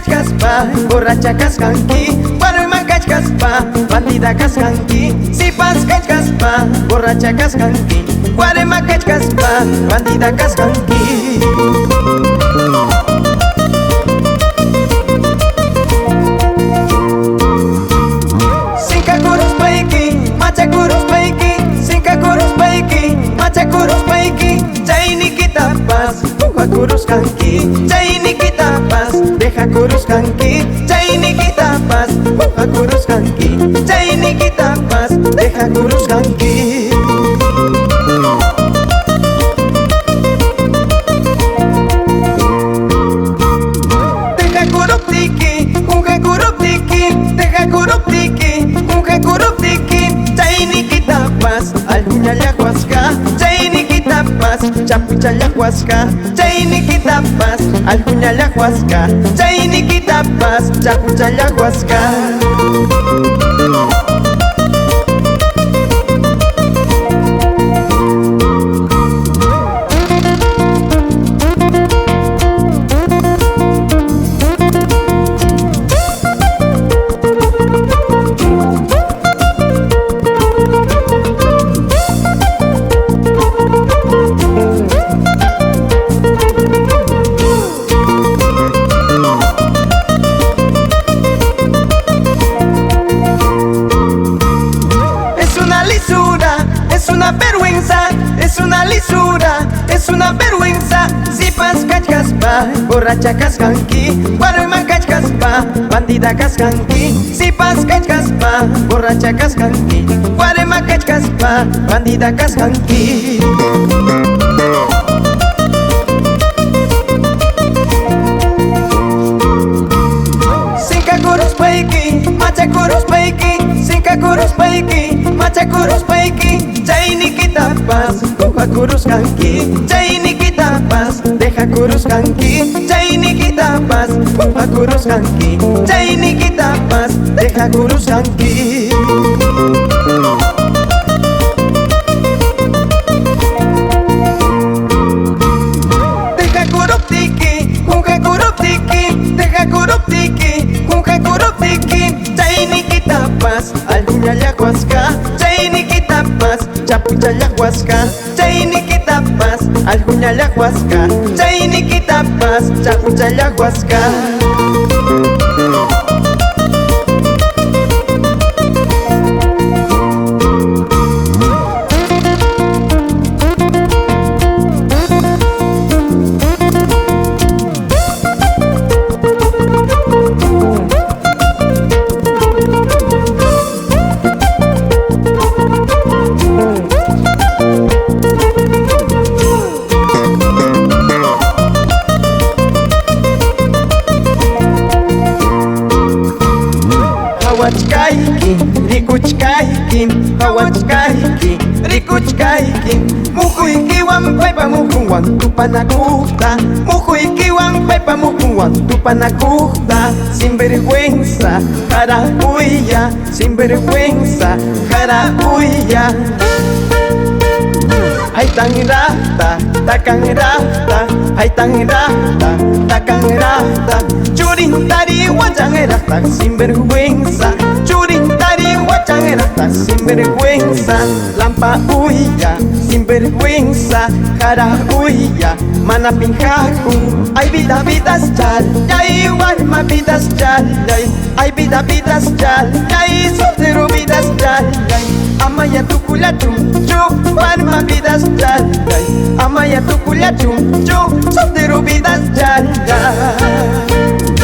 caspa, borracha cascanqui, guarma caspa, bandida cascanqui, si pas caspa, borracha cascanqui, guarma caspa, bandida cascanqui. Cinca kurus paiki, macha kurus paiki, cinca kurus paiki, macha kurus paiki, jaini kita pas, buka kurus kanki, jaini kita pas, deja kurus kanki, jaini kita pas, buka kurus kanki, jaini kita pas, deja kurus kanki. Deja kurus tiki, buka kurus tiki, deja kurus tiki, buka kurus tiki, jaini kita pas, alhunya yakuaska, jaini kita pas, chapucha yakuaska, jaini kita pas, alhunya yakuaska, jaini kita pas, chapucha yakuaska. Es una vergüenza, es una lisura, es una vergüenza. Si pas caspa, borracha cascanqui, guarma caspa, bandida cascanqui. Si pas caspa, borracha cascanqui, guarma caspa, bandida cascanqui. Cinca kurus paiki, macha kurus paiki, cinca kurus paiki, macha kurus paiki, jaini kita pas, buka kurus kanki, jaini kita pas, deja kurus kanki, jaini kita pas, buka kurus kanki, jaini kita pas, deja kurus kanki. Deja kurus tiki, buka kurus tiki, deja kurus tiki, buka kurus tiki, jaini kita pas, alhunya yakuaska, jaini kita pas, chapucha yakuaska, jaini kita pas, alhunya yakuaska, jaini kita pas, chapucha yakuaska. Hawachkaiki, rikuchkaiki, hawachkaiki, rikuchkaiki, mukuikiwan paipa mukuwan tupanakuta, mukuikiwan paipa mukuwan tupanakuta, sinvergüenza, jarahuya, sinvergüenza, jarahuya. Ay tan rata, takan rata, ay tan rata, takan rata. Churintari wajang rata, sinvergüenza. Churintari wajang rata, sinvergüenza. Lampa huya, sinvergüenza. Jara huya, mana pinjaku. Ay vida vidas chal, yay warma vidas chal, yay. Ay vida vidas chal, yay soltero vidas chal, yay. Amaya tu culachum, yo warma vidas chal, yay. Amaya tu culachum, yo soltero vidas chal, yay.